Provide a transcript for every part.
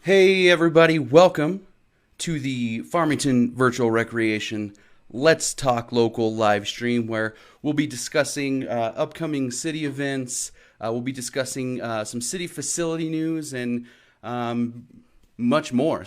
Hey, everybody, welcome to the Farmington Virtual Recreation Let's Talk Local live stream where we'll be discussing upcoming city events. We'll be discussing some city facility news and um, much more.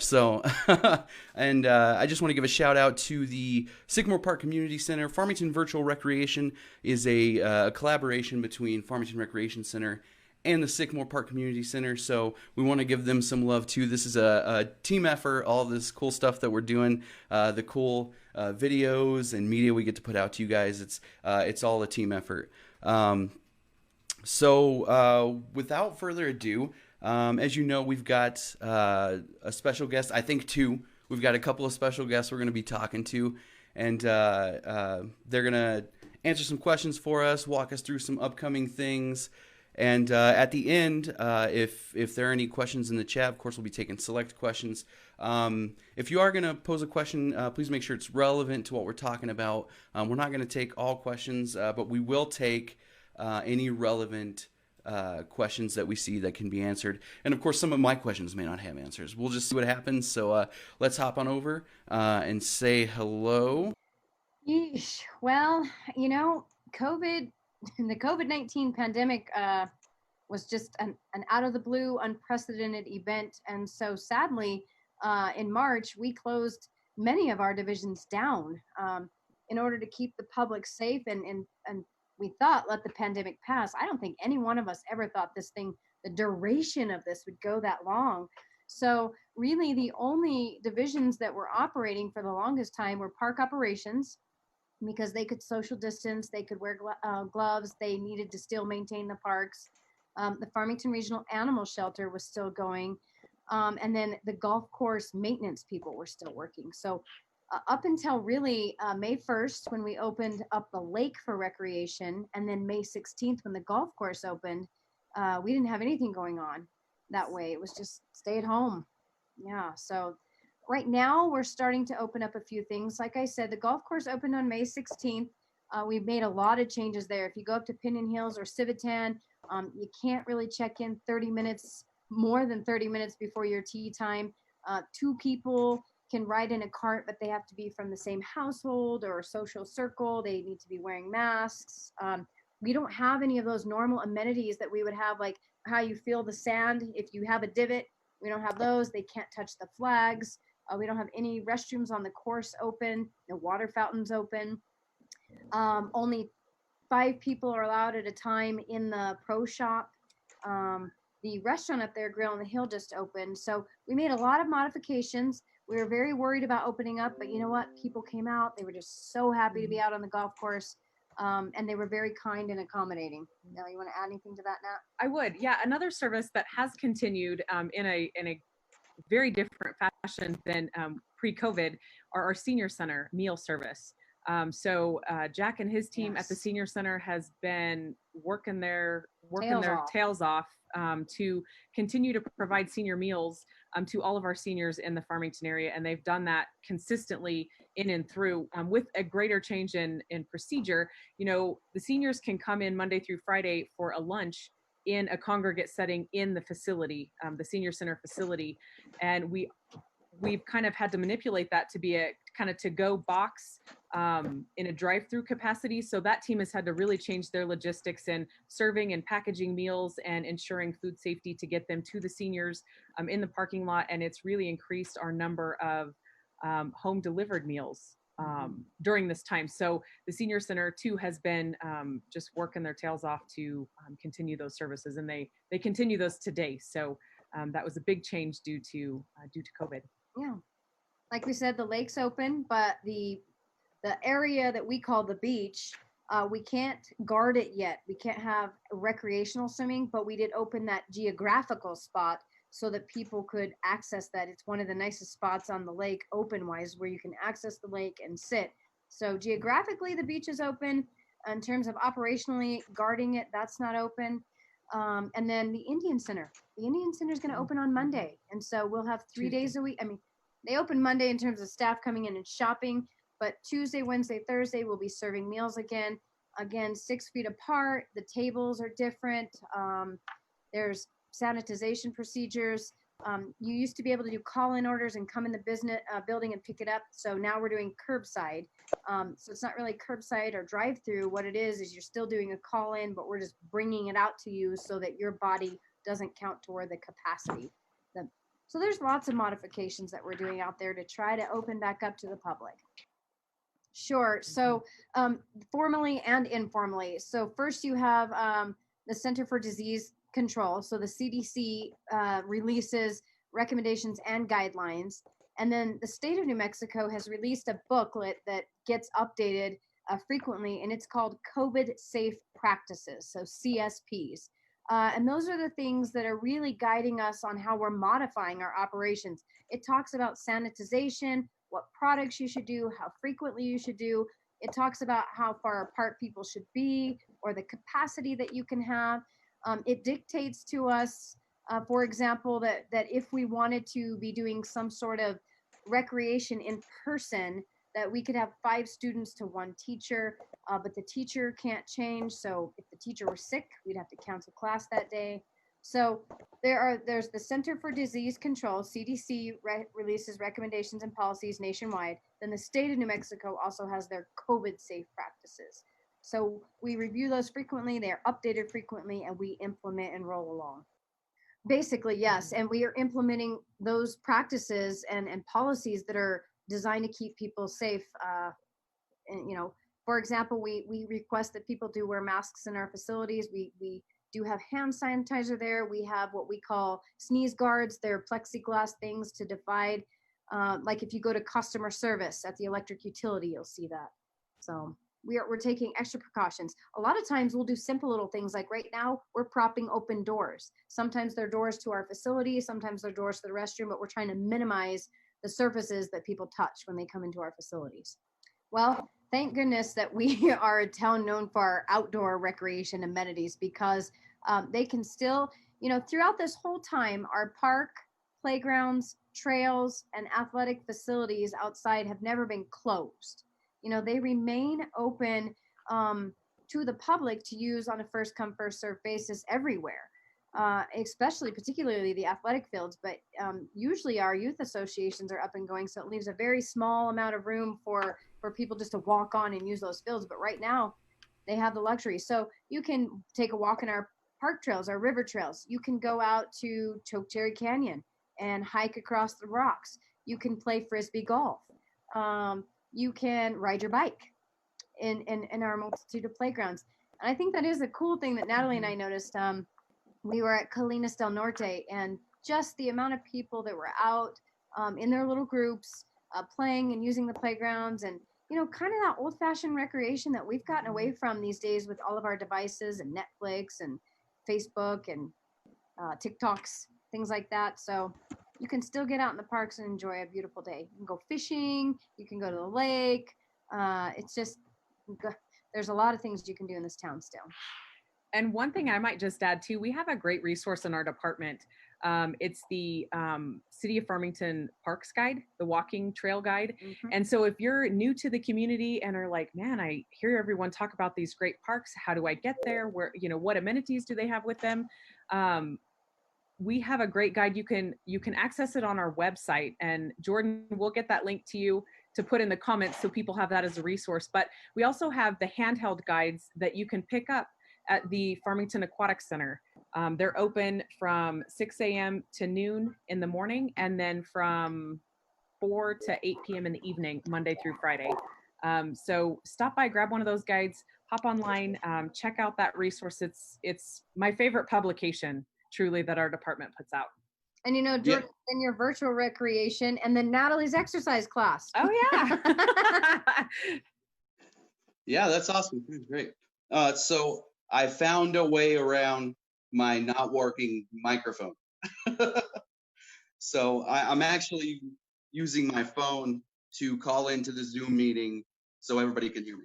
And I just want to give a shout out to the Sycamore Park Community Center. Farmington Virtual Recreation is a collaboration between Farmington Recreation Center and the Sycamore Park Community Center. So we want to give them some love too. This is a team effort. All this cool stuff that we're doing, the cool videos and media we get to put out to you guys. It's all a team effort. Without further ado, as you know, we've got a special guest. I think two. We've got a couple of special guests we're going to be talking to, and they're going to answer some questions for us, walk us through some upcoming things. And at the end, if there are any questions in the chat, of course, we'll be taking select questions. If you are going to pose a question, please make sure it's relevant to what we're talking about. We're not going to take all questions, but we will take any relevant questions that we see that can be answered. And of course, some of my questions may not have answers. We'll just see what happens. So let's hop on over and say hello. Yeesh. Well, COVID, the COVID-19 pandemic was just an out of the blue, unprecedented event. And so sadly, in March, we closed many of our divisions down in order to keep the public safe. And we thought, let the pandemic pass. I don't think any one of us ever thought the duration of this would go that long. So really the only divisions that were operating for the longest time were park operations, because they could social distance, they could wear gloves, they needed to still maintain the parks. The Farmington Regional Animal Shelter was still going, and then the golf course maintenance people were still working. So up until really May 1st, when we opened up the lake for recreation, and then May 16th, when the golf course opened, we didn't have anything going on that way. It was just stay at home. Yeah, so right now we're starting to open up a few things. Like I said, the golf course opened on May 16th. We've made a lot of changes there. If you go up to Pinion Hills or Civitan, you can't really check in 30 minutes, more than 30 minutes before your tee time. Two people can ride in a cart, but they have to be from the same household or social circle. They need to be wearing masks. We don't have any of those normal amenities that we would have, like how you feel the sand if you have a divot. We don't have those. They can't touch the flags. We don't have any restrooms on the course open, no water fountains open. Only 5 people are allowed at a time in the pro shop. The restaurant up there, Grill on the Hill, just opened. So we made a lot of modifications. We were very worried about opening up, but you know what? People came out. They were just so happy to be out on the golf course. And they were very kind and accommodating. Now, you want to add anything to that, Nat? I would. Yeah, another service that has continued in a very different fashion than pre-COVID are our senior center meal service. Jack and his team at the Yes. senior center has been working Tails their off. tails off to continue to provide senior meals to all of our seniors in the Farmington area, and they've done that consistently in and through with a greater change in procedure. You know, the seniors can come in Monday through Friday for a lunch in a congregate setting in the facility, the senior center facility, and we've kind of had to manipulate that to be a kind of to go box in a drive through capacity. So that team has had to really change their logistics in serving and packaging meals and ensuring food safety to get them to the seniors in the parking lot. And it's really increased our number of home delivered meals during this time. So the senior center too has been just working their tails off to continue those services, and they continue those today. So that was a big change due to COVID. Yeah. Like we said, the lake's open, but the area that we call the beach, we can't guard it yet. We can't have recreational swimming, but we did open that geographical spot so that people could access that. It's one of the nicest spots on the lake, open wise, where you can access the lake and sit. So geographically, the beach is open. In terms of operationally guarding it, that's not open. And then the Indian Center. The Indian Center is going to open on Monday, and so we'll have 3 days a week. I mean, they open Monday in terms of staff coming in and shopping, but Tuesday, Wednesday, Thursday, we'll be serving meals again. Again, 6 feet apart. The tables are different. There's sanitization procedures. You used to be able to do call-in orders and come in the business building and pick it up. So now we're doing curbside. So it's not really curbside or drive-through. What it is you're still doing a call-in, but we're just bringing it out to you so that your body doesn't count toward the capacity. So there's lots of modifications that we're doing out there to try to open back up to the public. Sure. So formally and informally. So first you have the Center for Disease Control. So the CDC releases recommendations and guidelines. And then the state of New Mexico has released a booklet that gets updated frequently, and it's called COVID Safe Practices, so CSPs. And those are the things that are really guiding us on how we're modifying our operations. It talks about sanitization, what products you should do, how frequently you should do. It talks about how far apart people should be or the capacity that you can have. It dictates to us, for example, that if we wanted to be doing some sort of recreation in person, that we could have 5 students to 1 teacher, but the teacher can't change. So if the teacher were sick, we'd have to cancel class that day. So there's the Center for Disease Control, CDC releases recommendations and policies nationwide. Then the state of New Mexico also has their COVID safe practices. So we review those frequently, they're updated frequently, and we implement and roll along. Basically, yes, and we are implementing those practices and policies that are designed to keep people safe. And, you know, for example, we request that people do wear masks in our facilities. We do have hand sanitizer there. We have what we call sneeze guards. They're plexiglass things to divide. Like if you go to customer service at the electric utility, you'll see that. So we're taking extra precautions. A lot of times we'll do simple little things like right now we're propping open doors. Sometimes they're doors to our facility, sometimes they're doors to the restroom, but we're trying to minimize the surfaces that people touch when they come into our facilities. Well, thank goodness that we are a town known for our outdoor recreation amenities, because they can still, you know, throughout this whole time, our park, playgrounds, trails, and athletic facilities outside have never been closed. You know, they remain open to the public to use on a first come, first served basis everywhere, especially particularly the athletic fields. But usually our youth associations are up and going, so it leaves a very small amount of room for people just to walk on and use those fields. But right now they have the luxury. So you can take a walk in our park trails, our river trails. You can go out to Chokecherry Canyon and hike across the rocks. You can play Frisbee golf. You can ride your bike in our multitude of playgrounds. And I think that is a cool thing that Natalie and I noticed. We were at Colinas del Norte, and just the amount of people that were out in their little groups playing and using the playgrounds, and, you know, kind of that old-fashioned recreation that we've gotten away from these days with all of our devices and Netflix and Facebook and TikToks, things like that. So you can still get out in the parks and enjoy a beautiful day. You can go fishing, you can go to the lake. It's just, there's a lot of things you can do in this town still. And one thing I might just add too, we have a great resource in our department. It's the City of Farmington Parks Guide, the walking trail guide. Mm-hmm. And so if you're new to the community and are like, man, I hear everyone talk about these great parks, how do I get there? Where, you know, what amenities do they have with them? We have a great guide. You can access it on our website, and Jordan, we'll get that link to you to put in the comments so people have that as a resource. But we also have the handheld guides that you can pick up at the Farmington Aquatic Center. They're open from 6 a.m. to noon in the morning, and then from 4 to 8 p.m. in the evening, Monday through Friday. So stop by, grab one of those guides, hop online, check out that resource. It's my favorite publication, truly, that our department puts out. And, you know, Jordan, in your virtual recreation, and then Natalie's exercise class. Oh, yeah. Yeah, that's awesome. Great. So I found a way around my not working microphone. So I'm actually using my phone to call into the Zoom meeting so everybody can hear me.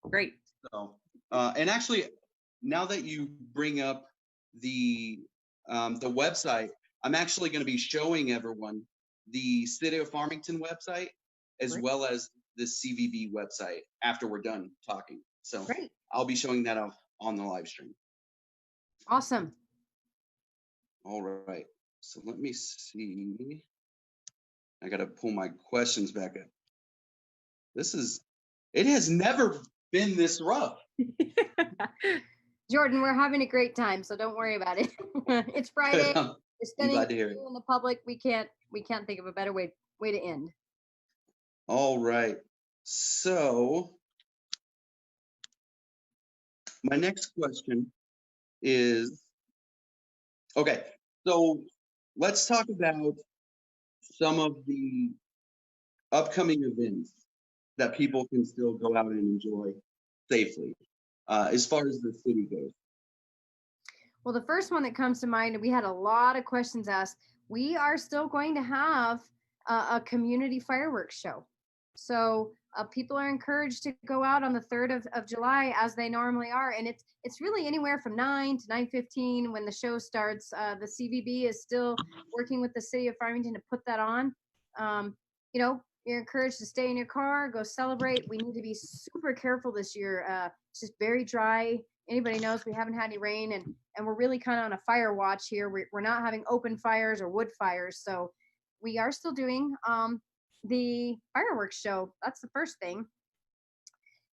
Great. So, and actually, now that you bring up the website, I'm actually going to be showing everyone the City of Farmington website as well as the CVB website after we're done talking. So great. I'll be showing that on the live stream. Awesome. All right. So let me see. I got to pull my questions back up. It has never been this rough. Jordan, we're having a great time, so don't worry about it. It's Friday. We're I'm glad spending to hear it. in the public. We can't think of a better way to end. All right. So my next question is, okay, so let's talk about some of the upcoming events that people can still go out and enjoy safely, as far as the city goes. Well, the first one that comes to mind, we had a lot of questions asked. We are still going to have a community fireworks show. So people are encouraged to go out on the 3rd of July as they normally are. And it's really anywhere from 9 to 9:15 when the show starts. The CVB is still working with the City of Farmington to put that on. You're encouraged to stay in your car, go celebrate. We need to be super careful this year. It's just very dry. Anybody knows we haven't had any rain, and we're really kind of on a fire watch here. We're not having open fires or wood fires, so we are still doing the fireworks show. That's the first thing.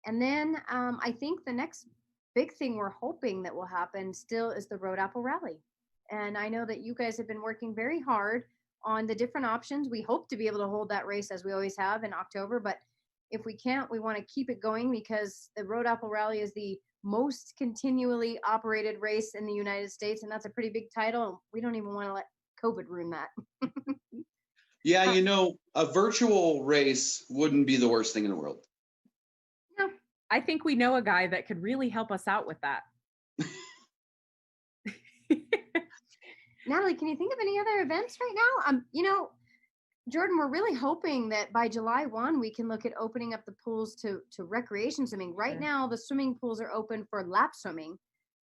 And then I think the next big thing we're hoping that will happen still is the Road Apple Rally. And I know that you guys have been working very hard on the different options. We hope to be able to hold that race as we always have in October, but if we can't, we want to keep it going because the Road Apple Rally is the most continually operated race in the United States, and that's a pretty big title. We don't even want to let COVID ruin that. Yeah, a virtual race wouldn't be the worst thing in the world. No, I think we know a guy that could really help us out with that. Natalie, can you think of any other events right now? Jordan, we're really hoping that by July 1, we can look at opening up the pools to recreation swimming. Right now, the swimming pools are open for lap swimming,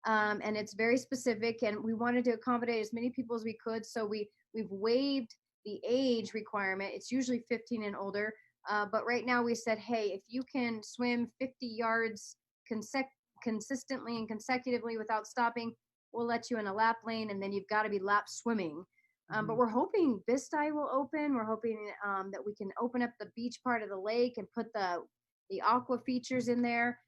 and it's very specific, and we wanted to accommodate as many people as we could, so we've waived the age requirement. It's usually 15 and older, but right now we said, hey, if you can swim 50 yards consistently and consecutively without stopping, we'll let you in a lap lane, and then you've got to be lap swimming. But we're hoping Bisti will open. We're hoping that we can open up the beach part of the lake and put the aqua features in there.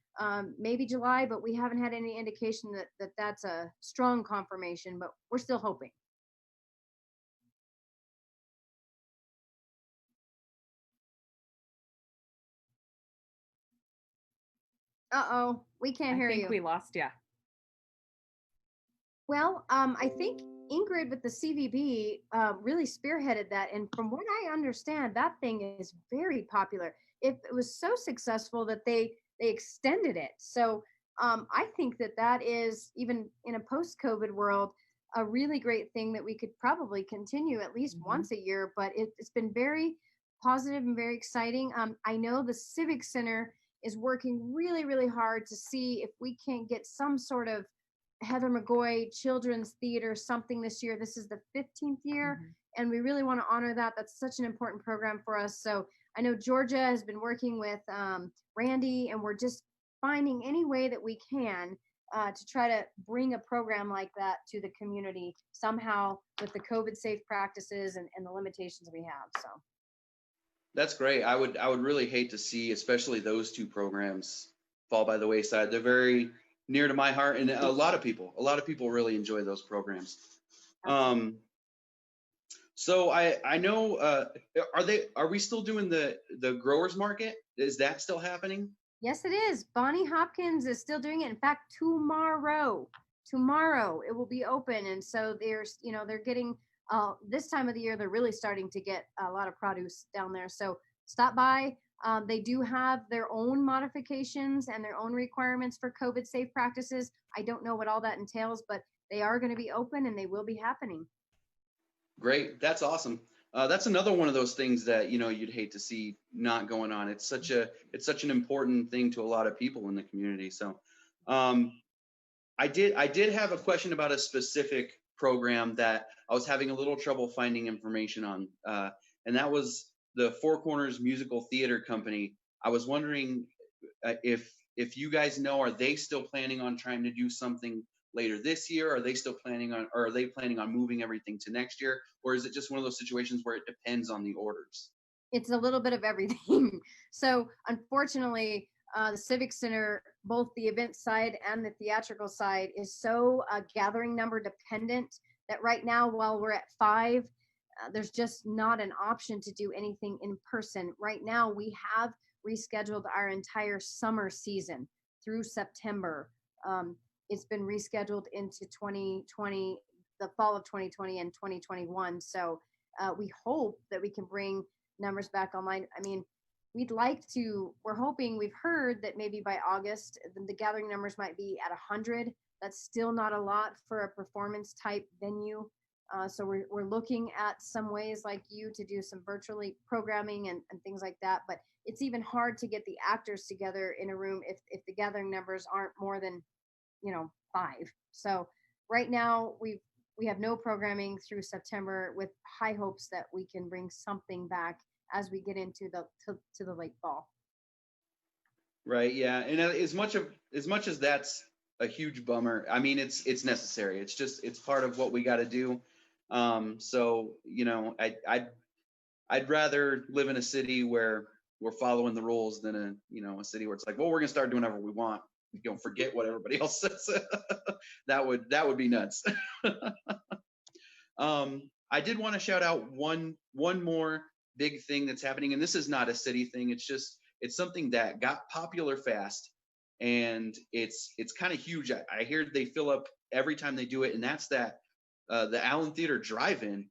Maybe July, but we haven't had any indication that that's a strong confirmation, but we're still hoping. Uh-oh, we can't hear you. I think we lost you. Well, I think Ingrid with the CVB really spearheaded that. And from what I understand, that thing is very popular. It was so successful that they extended it. So I think that is, even in a post-COVID world, a really great thing that we could probably continue at least once a year. But it's been very positive and very exciting. I know the Civic Center is working really, really hard to see if we can't get some sort of Heather McGoy Children's Theater something this year. This is the 15th year, and we really want to honor that. That's such an important program for us. So I know Georgia has been working with Randy, and we're just finding any way that we can to try to bring a program like that to the community somehow with the COVID safe practices and the limitations we have. So that's great. I would really hate to see, especially those two programs, fall by the wayside. They're very near to my heart, and a lot of people really enjoy those programs. So I know, are we still doing the growers market? Is that still happening? Yes, it is. Bonnie Hopkins is still doing it. In fact, tomorrow it will be open. And so they're getting, this time of the year, they're really starting to get a lot of produce down there. So stop by. They do have their own modifications and their own requirements for COVID safe practices. I don't know what all that entails, but they are going to be open and they will be happening. Great. That's awesome. That's another one of those things that, you'd hate to see not going on. It's such an important thing to a lot of people in the community. So, I did have a question about a specific program that I was having a little trouble finding information on. And that was the Four Corners Musical Theater Company. I was wondering if you guys know, are they still planning on trying to do something later this year? Are they still planning on, or are they planning on moving everything to next year? Or is it just one of those situations where it depends on the orders? It's a little bit of everything. So unfortunately, the Civic Center, both the event side and the theatrical side, is so gathering number dependent that right now, while we're at 5, there's just not an option to do anything in person. Right now, we have rescheduled our entire summer season through September. It's been rescheduled into 2020, the fall of 2020 and 2021. So we hope that we can bring numbers back online. I mean, we're hoping, we've heard that maybe by August, the gathering numbers might be at 100. That's still not a lot for a performance type venue. So we're looking at some ways like you to do some virtually programming and things like that. But it's even hard to get the actors together in a room if the gathering numbers aren't more than, 5. So right now we have no programming through September, with high hopes that we can bring something back as we get into to the late fall. Right. Yeah. And as much as that's a huge bummer, I mean, it's necessary. It's part of what we got to do. So, I'd rather live in a city where we're following the rules than a city where it's like, well, we're going to start doing whatever we want. We don't forget what everybody else says. That would be nuts. I did want to shout out one more big thing that's happening, and this is not a city thing. It's something that got popular fast, and it's kind of huge. I hear they fill up every time they do it, and that's the Allen Theater Drive-In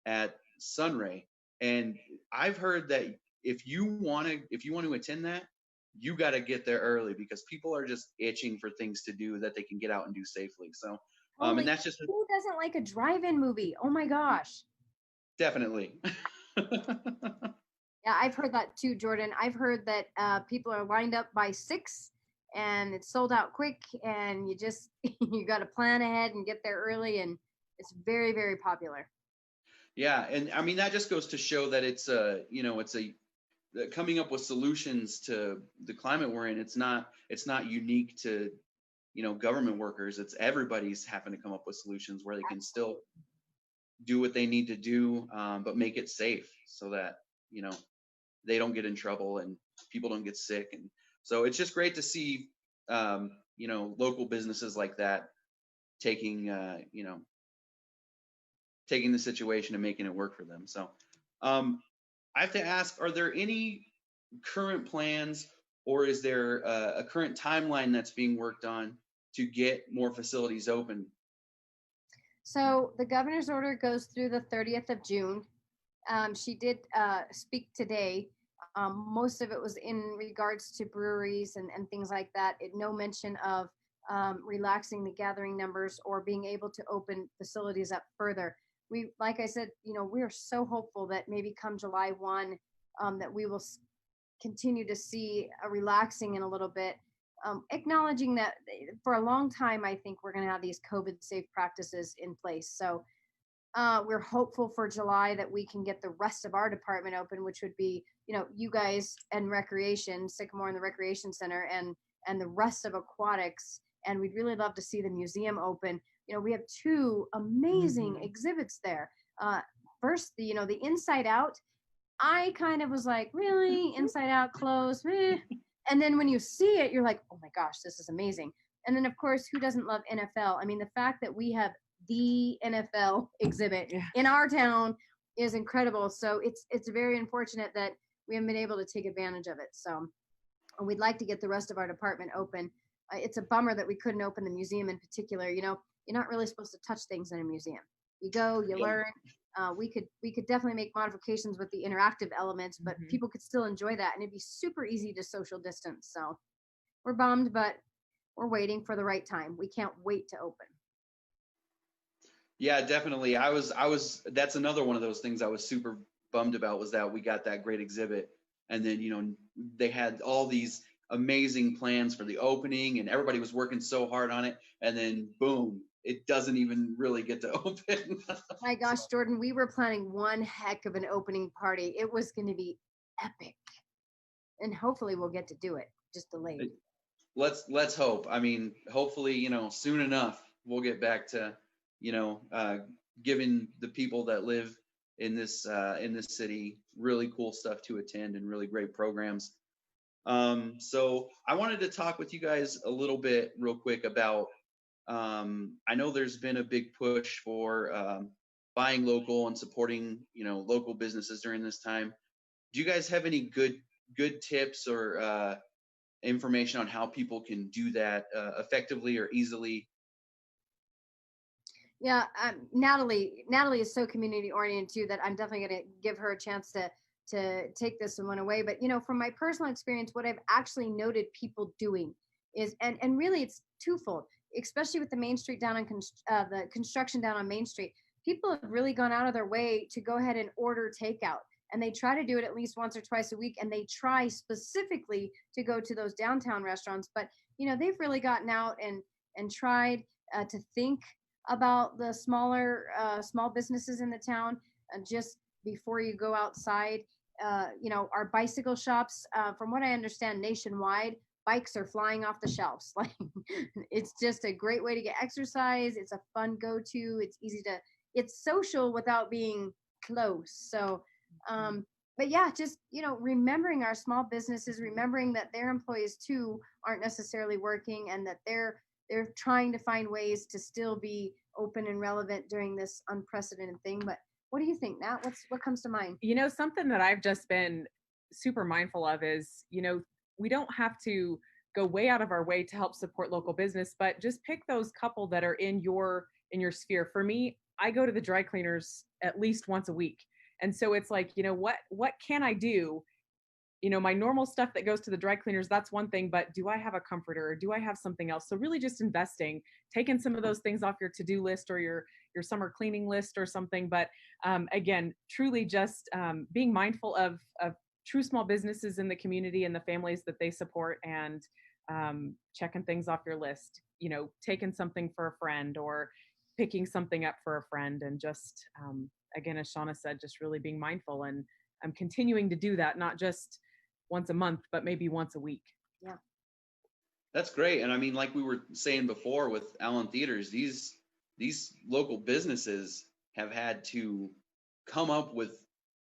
at Sunray. And I've heard that if you want to attend that, you got to get there early, because people are just itching for things to do that they can get out and do safely. So, and that's just, who doesn't like a drive-in movie? Oh my gosh. definitely. Yeah, I've heard that too, Jordan. I've heard that people are lined up by 6 and it's sold out quick, and you got to plan ahead and get there early, and it's very, very popular. Yeah, and I mean that just goes to show that it's coming up with solutions to the climate we're in. It's not unique to government workers. It's everybody's having to come up with solutions where they can still do what they need to do, but make it safe so that they don't get in trouble and people don't get sick. And so it's just great to see local businesses like that taking the situation and making it work for them. So I have to ask, are there any current plans, or is there a current timeline that's being worked on to get more facilities open? So the governor's order goes through the 30th of June. She did speak today. Most of it was in regards to breweries and things like that. No mention of relaxing the gathering numbers or being able to open facilities up further. Like I said, we are so hopeful that maybe come July 1, that we will continue to see a relaxing in a little bit, acknowledging that for a long time, I think we're going to have these COVID safe practices in place. So we're hopeful for July that we can get the rest of our department open, which would be, you guys and recreation, Sycamore and the Recreation Center, and the rest of aquatics. And we'd really love to see the museum open. We have 2 amazing exhibits there. First, the Inside Out. I kind of was like, really? Inside Out closed? And then when you see it, you're like, oh my gosh, this is amazing. And then, of course, who doesn't love NFL? I mean, the fact that we have the NFL exhibit in our town is incredible. So it's very unfortunate that we haven't been able to take advantage of it. So we'd like to get the rest of our department open. It's a bummer that we couldn't open the museum in particular. You're not really supposed to touch things in a museum. You go, you learn. We could definitely make modifications with the interactive elements, but people could still enjoy that, and it'd be super easy to social distance. So we're bummed, but we're waiting for the right time. We can't wait to open. Yeah, definitely. That's another one of those things I was super bummed about, was that we got that great exhibit, and then they had all these amazing plans for the opening, and everybody was working so hard on it, and then boom, it doesn't even really get to open. My gosh, Jordan, we were planning one heck of an opening party. It was going to be epic, and hopefully we'll get to do it, just delayed. Let's hope. I mean, hopefully, soon enough we'll get back to, giving the people that live in this city really cool stuff to attend and really great programs. So I wanted to talk with you guys a little bit real quick about, I know there's been a big push for buying local and supporting, local businesses during this time. Do you guys have any good tips or information on how people can do that effectively or easily? Yeah, Natalie is so community oriented too that I'm definitely going to give her a chance to take this one away. But from my personal experience, what I've actually noted people doing is, and really it's twofold, especially with the Main Street down on the construction down on Main Street. People have really gone out of their way to go ahead and order takeout, and they try to do it at least once or twice a week, and they try specifically to go to those downtown restaurants. But they've really gotten out and tried to think about the small businesses in the town, just before you go outside. Our bicycle shops, from what I understand, nationwide, bikes are flying off the shelves. Like, it's just a great way to get exercise. It's a fun go-to. It's social without being close. So, but yeah, just, remembering our small businesses, remembering that their employees too aren't necessarily working, and that they're trying to find ways to still be open and relevant during this unprecedented thing. But what do you think, Nat? What comes to mind? Something that I've just been super mindful of is, we don't have to go way out of our way to help support local business, but just pick those couple that are in your sphere. For me, I go to the dry cleaners at least once a week. And so it's like, what can I do? My normal stuff that goes to the dry cleaners, that's one thing, but do I have a comforter, or do I have something else? So really just investing, taking some of those things off your to-do list or your summer cleaning list or something. But again, truly just being mindful of true small businesses in the community and the families that they support, and checking things off your list, taking something for a friend or picking something up for a friend. And just, again, as Shana said, just really being mindful, and I'm continuing to do that, not just once a month, but maybe once a week. Yeah. That's great. And I mean, like we were saying before with Allen Theaters, these local businesses have had to come up with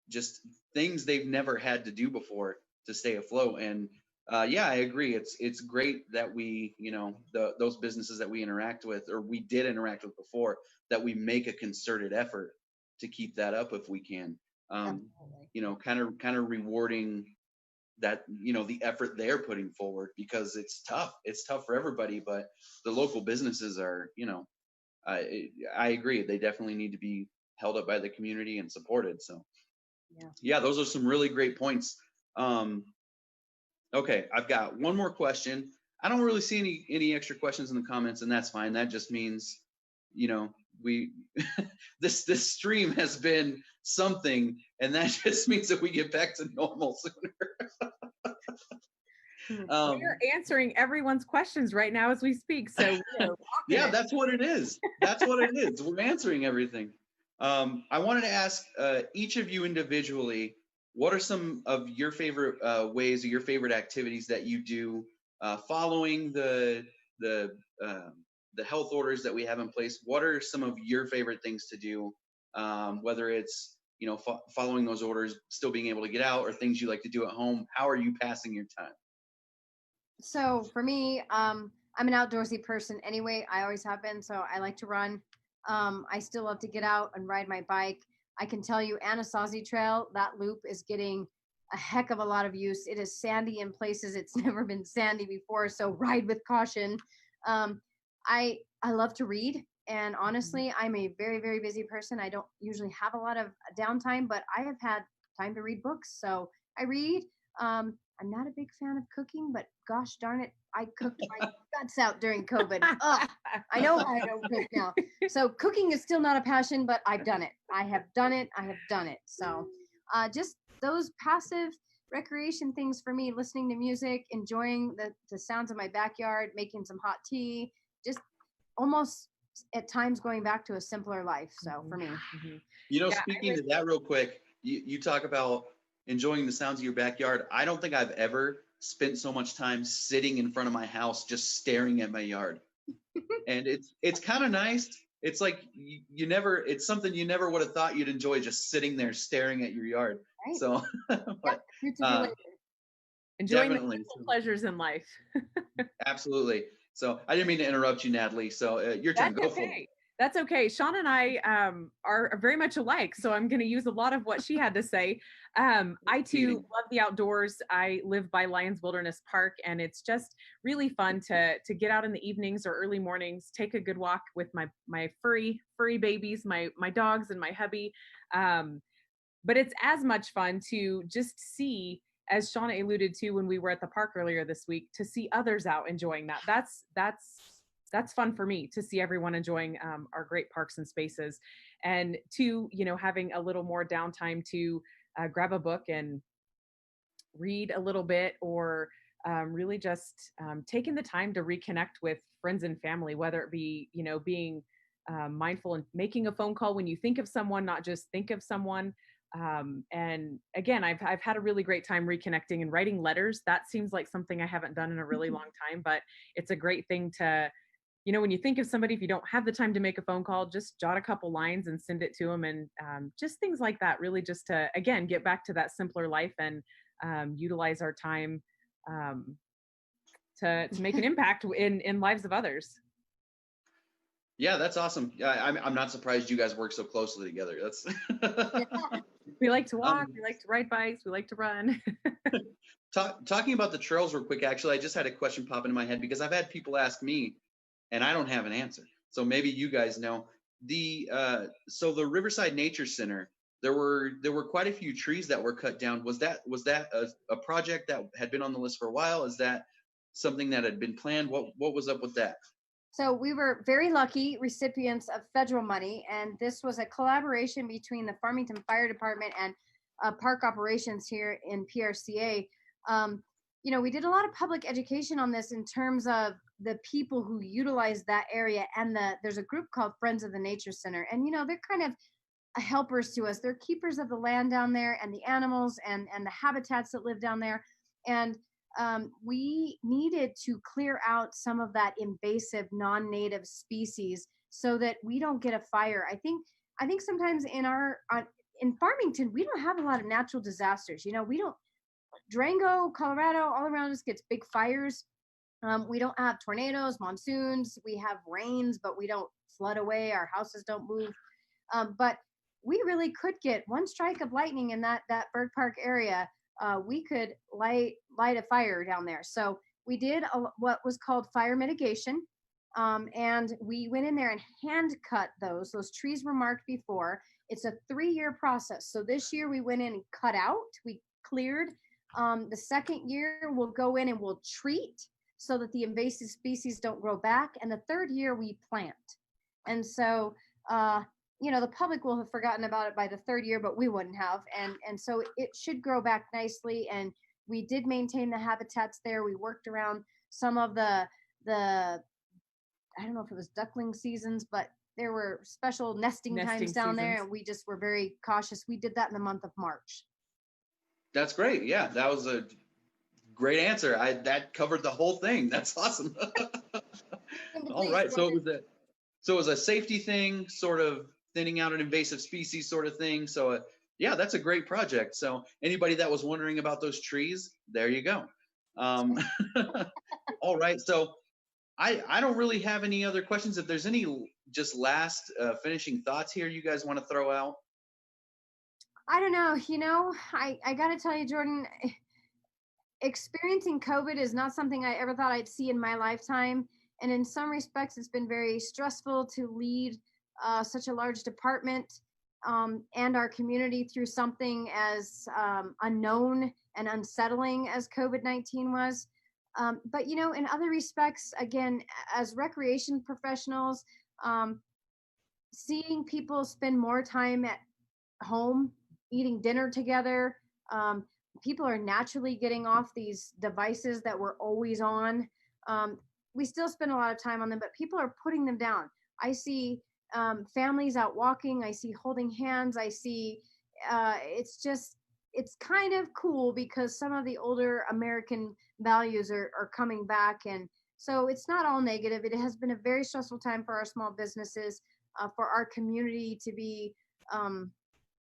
just things they've never had to do before to stay afloat. And yeah, I agree. It's great that we, those businesses that we interact with, or we did interact with before, that we make a concerted effort to keep that up if we can. Kind of rewarding that, the effort they're putting forward, because it's tough for everybody, but the local businesses are, I agree, they definitely need to be held up by the community and supported. So yeah, those are some really great points. Okay, I've got one more question. I don't really see any extra questions in the comments, and that's fine. That just means, we this stream has been something, and that just means that we get back to normal sooner. We're answering everyone's questions right now as we speak. So yeah, that's what it is. That's what it is. We're answering everything. I wanted to ask each of you individually, what are some of your favorite ways or your favorite activities that you do following the health orders that we have in place? What are some of your favorite things to do, whether it's following those orders, still being able to get out, or things you like to do at home? How are you passing your time? So for me, I'm an outdoorsy person anyway. I always have been. So I like to run. I still love to get out and ride my bike. I can tell you, Anasazi Trail, that loop is getting a heck of a lot of use. It is sandy in places it's never been sandy before, so ride with caution. I love to read, and honestly, I'm a very, very busy person. I don't usually have a lot of downtime, but I have had time to read books, so I read. I'm not a big fan of cooking, but gosh darn it, I cooked my guts out during COVID. Ugh, I know why I don't cook now. So cooking is still not a passion, but I've done it. I have done it. So just those passive recreation things for me, listening to music, enjoying the sounds of my backyard, making some hot tea, just almost at times going back to a simpler life. So for me. Speaking to that real quick, you talk about enjoying the sounds of your backyard. I don't think I've ever spent so much time sitting in front of my house just staring at my yard. and it's kind of nice. It's like you never, it's something you never would have thought you'd enjoy, just sitting there staring at your yard. Right. So, Yeah. but Fruits of your uh, labor. Enjoying the definitely, simple pleasures in life. absolutely. So I didn't mean to interrupt you, Natalie. So your turn, That's go for it. okay. That's okay. Sean and I are very much alike, so I'm going to use a lot of what she had to say. I too Eating. love the outdoors. I live by Lyons Wilderness Park, and it's just really fun to get out in the evenings or early mornings, take a good walk with my furry babies, my dogs, and my hubby. Um, but it's as much fun to just see, as Shauna alluded to when we were at the park earlier this week, to see others out enjoying that. That's fun for me to see everyone enjoying our great parks and spaces, and to having a little more downtime to grab a book and read a little bit, or really just taking the time to reconnect with friends and family, whether it be being mindful and making a phone call when you think of someone, not just think of someone. And again, I've had a really great time reconnecting and writing letters. That seems like something I haven't done in a really long time, but it's a great thing to, when you think of somebody, if you don't have the time to make a phone call, just jot a couple lines and send it to them. And just things like that, really just to, again, get back to that simpler life and utilize our time um, to make an impact in lives of others. Yeah, that's awesome. I'm not surprised you guys work so closely together. That's We like to walk, um, we like to ride bikes, we like to run. talking about the trails real quick. Actually, I just had a question pop into my head because I've had people ask me, and I don't have an answer. So maybe you guys know the so the Riverside Nature Center. There were quite a few trees that were cut down. Was that a project that had been on the list for a while? Is that something that had been planned? What was up with that? So we were very lucky recipients of federal money, and this was a collaboration between the Farmington Fire Department and park operations here in PRCA. Um, we did a lot of public education on this in terms of the people who utilize that area, and there's a group called Friends of the Nature Center, and they're kind of helpers to us. They're keepers of the land down there and the animals and the habitats that live down there. And we needed to clear out some of that invasive non-native species so that we don't get a fire. I think sometimes in Farmington we don't have a lot of natural disasters. We don't. Durango, Colorado, all around us gets big fires. We don't have tornadoes, monsoons. We have rains, but we don't flood away. Our houses don't move. But we really could get one strike of lightning in that bird park area. We could light a fire down there. So we did what was called fire mitigation, and we went in there and hand cut those. Those trees were marked before. It's a 3-year process. So this year we went in and cut out. We cleared. The second year we'll go in and we'll treat so that the invasive species don't grow back. And the third year we plant. And so the public will have forgotten about it by the third year, but we wouldn't have. And so it should grow back nicely. And we did maintain the habitats there. We worked around some of the I don't know if it was duckling seasons, but there were special nesting times down there, and we just were very cautious. We did that in the month of March. That's great. Yeah, that was a great answer. That covered the whole thing. That's awesome. All right. So it was a safety thing, sort of thinning out an invasive species sort of thing. So yeah, that's a great project. So anybody that was wondering about those trees, there you go. All right. So I don't really have any other questions. If there's any just last finishing thoughts here you guys want to throw out. I don't know. I got to tell you, Jordan, experiencing COVID is not something I ever thought I'd see in my lifetime. And in some respects, it's been very stressful to lead such a large department and our community through something as unknown and unsettling as COVID-19 was. But, in other respects, again, as recreation professionals, seeing people spend more time at home, eating dinner together, people are naturally getting off these devices that were always on. We still spend a lot of time on them, but people are putting them down. I see families out walking. I see holding hands. I see it's kind of cool because some of the older American values are coming back, and So it's not all negative. It has been a very stressful time for our small businesses, for our community to be um,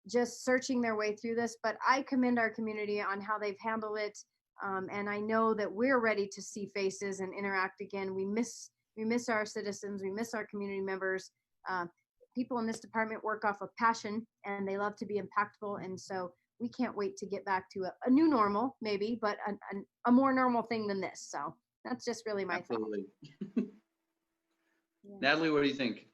just searching their way through this. But I commend our community on how they've handled it, and I know that we're ready to see faces and interact again. We miss our citizens. We miss our community members. Uh, People in this department work off of passion, and they love to be impactful. And so we can't wait to get back to a new normal, maybe, but a more normal thing than this. So that's just really my thought. Absolutely. Yeah. Natalie, what do you think?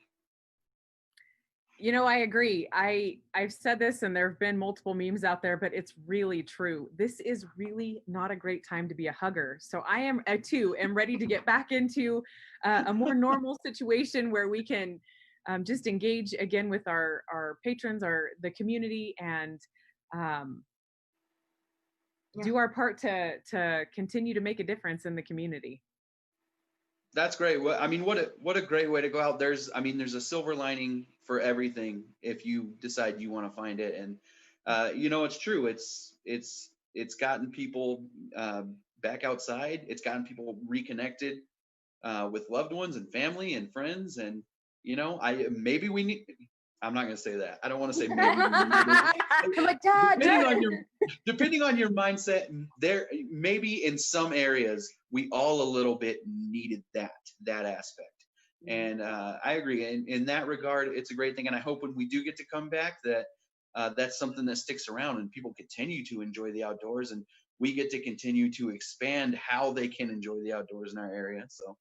You know, I agree. I've said this, and there have been multiple memes out there, but it's really true. This is really not a great time to be a hugger. So I too am ready to get back into a more normal situation where we can just engage again with our patrons, the community, and do our part to continue to make a difference in the community. That's great. Well, I mean, what a great way to go out. There's a silver lining for everything if you decide you want to find it. And it's true. It's gotten people back outside. It's gotten people reconnected with loved ones and family and friends. And maybe we need. I'm not going to say that. I don't want to say maybe. I'm like, Dad, depending on your mindset, there maybe in some areas we all a little bit needed that aspect. And I agree. And in that regard, it's a great thing. And I hope when we do get to come back that that's something that sticks around and people continue to enjoy the outdoors, and we get to continue to expand how they can enjoy the outdoors in our area. So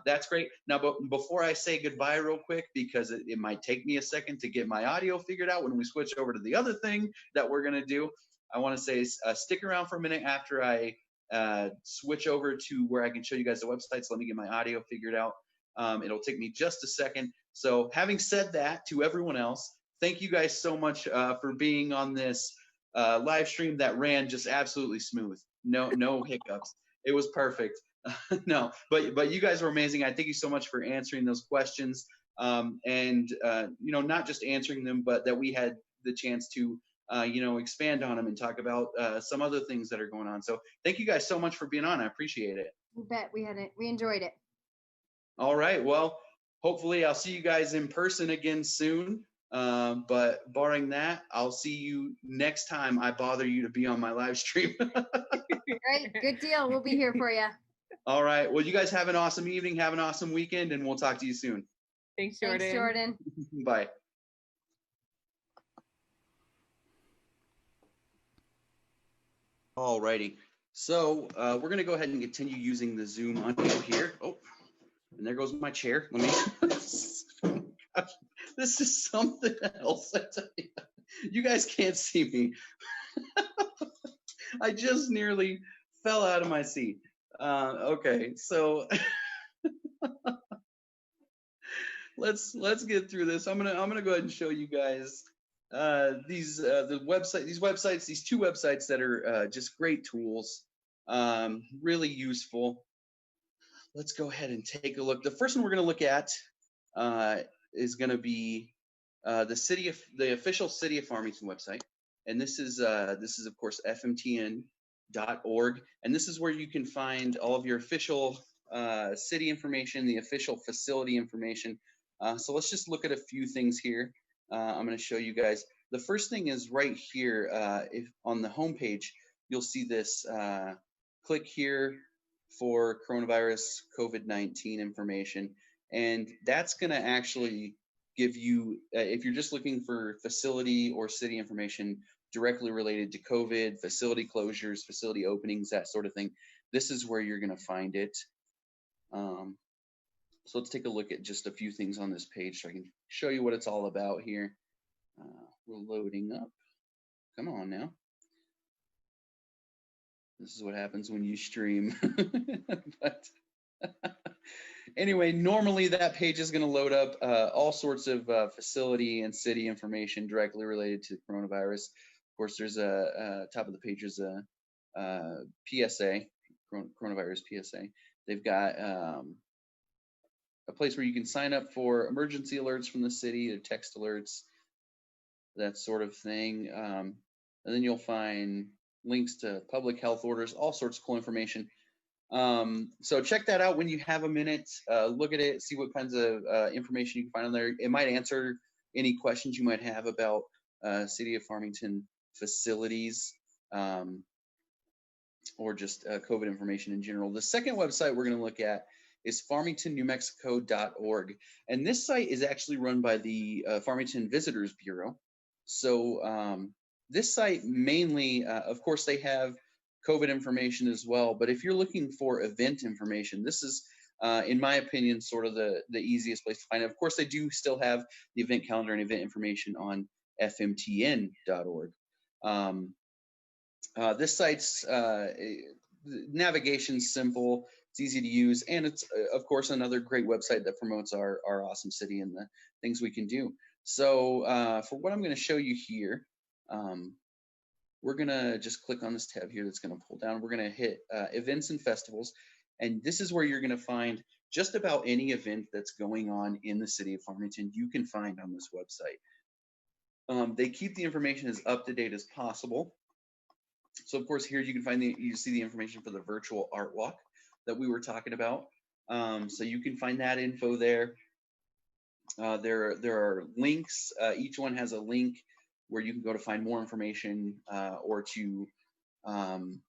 that's great. Now, but before I say goodbye real quick, because it might take me a second to get my audio figured out when we switch over to the other thing that we're going to do, I want to say stick around for a minute after I switch over to where I can show you guys the website. So let me get my audio figured out. It'll take me just a second. So having said that, to everyone else, thank you guys so much for being on this live stream that ran just absolutely smooth. No hiccups. It was perfect. No, but you guys were amazing. I thank you so much for answering those questions, and not just answering them, but that we had the chance to expand on them and talk about some other things that are going on. So thank you guys so much for being on. I appreciate it. You bet. We enjoyed it. All right. Well, hopefully I'll see you guys in person again soon. But barring that, I'll see you next time I bother you to be on my live stream. Great. Good deal. We'll be here for you. All right. Well, you guys have an awesome evening. Have an awesome weekend, and we'll talk to you soon. Thanks, Jordan. Thanks, Jordan. Bye. All righty. So we're going to go ahead and continue using the Zoom audio here. Oh, and there goes my chair. Let me. Gosh, this is something else. I tell you. You guys can't see me. I just nearly fell out of my seat. Okay, so let's get through this. I'm gonna go ahead and show you guys these two websites that are just great tools, really useful. Let's go ahead and take a look. The first one we're gonna look at is gonna be the official City of Farmington website, and this is of course fmtn.org, and this is where you can find all of your official city information, the official facility information. So let's just look at a few things here. I'm going to show you guys. The first thing is right here. If on the homepage, you'll see this. Click here for coronavirus COVID-19 information, and that's going to actually give you, if you're just looking for facility or city information directly related to COVID, facility closures, facility openings, that sort of thing, this is where you're going to find it. So let's take a look at just a few things on this page so I can show you what it's all about here. We're loading up. Come on now. This is what happens when you stream. But anyway, normally that page is going to load up all sorts of facility and city information directly related to coronavirus. Of course, there's top of the page is a PSA, coronavirus PSA. They've got a place where you can sign up for emergency alerts from the city, or text alerts, that sort of thing. And then you'll find links to public health orders, all sorts of cool information. So check that out when you have a minute. Look at it, see what kinds of information you can find on there. It might answer any questions you might have about City of Farmington facilities, or just COVID information in general. The second website we're going to look at is farmingtonnewmexico.org. And this site is actually run by the Farmington Visitors Bureau. So this site mainly, of course, they have COVID information as well. But if you're looking for event information, this is, in my opinion, sort of the easiest place to find it. Of course, they do still have the event calendar and event information on fmtn.org. This site's navigation's simple, it's easy to use, and it's of course another great website that promotes our awesome city and the things we can do. So for what I'm going to show you here, we're going to just click on this tab here that's going to pull down. We're going to hit events and festivals, and this is where you're going to find just about any event that's going on in the city of Farmington you can find on this website. They keep the information as up to date as possible. So of course here you can find you see the information for the virtual art walk that we were talking about. So you can find that info there. There are links. Each one has a link where you can go to find more information, or to, as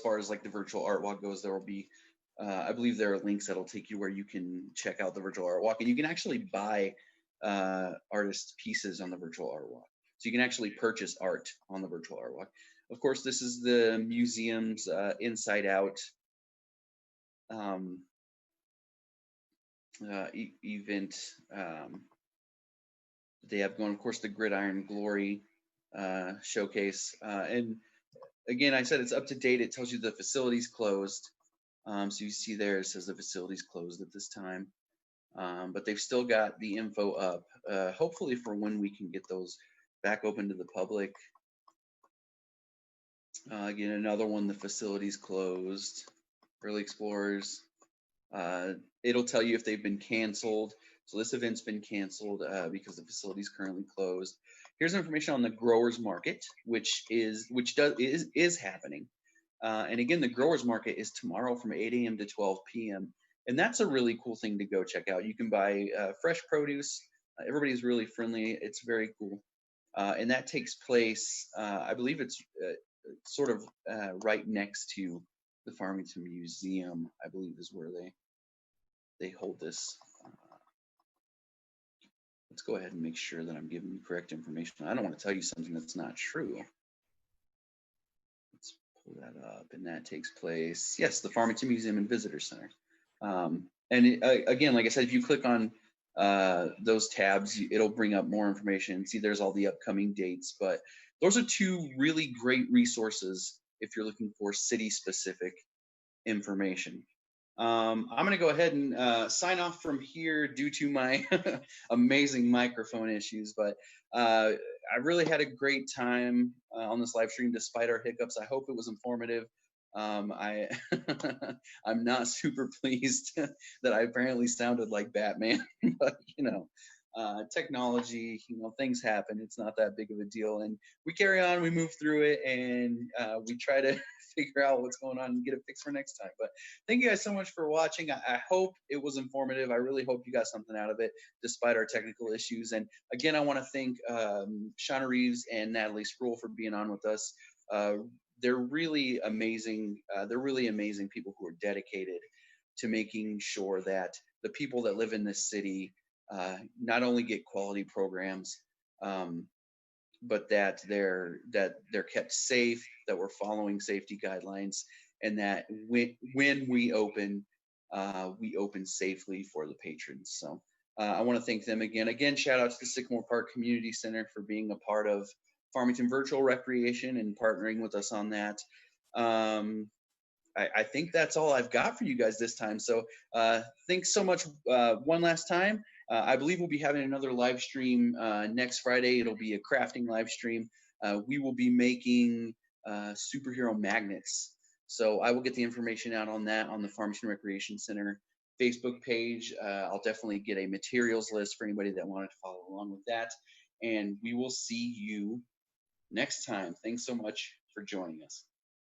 far as like the virtual art walk goes, there will be, I believe there are links that'll take you where you can check out the virtual art walk, and you can actually buy artist pieces on the virtual art walk. So you can actually purchase art on the virtual art walk. Of course, this is the museum's inside out event they have going. Of course, the Gridiron Glory showcase. And again, I said it's up to date. It tells you the facility's closed. So you see there, it says the facility's closed at this time. But they've still got the info up, hopefully for when we can get those back open to the public. Again, another one, the facility's closed. Early Explorers. It'll tell you if they've been canceled. So this event's been canceled because the facility's currently closed. Here's information on the growers market, which is happening. And again, the growers market is tomorrow from 8 a.m. to 12 p.m. And that's a really cool thing to go check out. You can buy fresh produce. Everybody's really friendly. It's very cool. And that takes place, I believe it's sort of right next to the Farmington Museum, I believe is where they hold this. Let's go ahead and make sure that I'm giving you correct information. I don't want to tell you something that's not true. Let's pull that up, and that takes place, yes, the Farmington Museum and Visitor Center. Again, like I said, if you click on those tabs, it'll bring up more information. See, there's all the upcoming dates, but those are two really great resources if you're looking for city-specific information. I'm going to go ahead and sign off from here due to my amazing microphone issues, but I really had a great time on this live stream despite our hiccups. I hope it was informative. I'm not super pleased that I apparently sounded like Batman, but technology, things happen. It's not that big of a deal, and we carry on, we move through it, and we try to figure out what's going on and get it fixed for next time. But thank you guys so much for watching. I hope it was informative. I really hope you got something out of it despite our technical issues. And again, I want to thank Shana Reeves and Natalie Spruell for being on with us. They're really amazing. They're really amazing people who are dedicated to making sure that the people that live in this city not only get quality programs, but that they're kept safe, that we're following safety guidelines, and that when we open safely for the patrons. So I want to thank them again. Again, shout out to the Sycamore Park Community Center for being a part of Farmington Virtual Recreation and partnering with us on that. I think that's all I've got for you guys this time. So thanks so much one last time. I believe we'll be having another live stream next Friday. It'll be a crafting live stream. We will be making superhero magnets. So I will get the information out on that on the Farmington Recreation Center Facebook page. I'll definitely get a materials list for anybody that wanted to follow along with that. And we will see you next time. Thanks so much for joining us.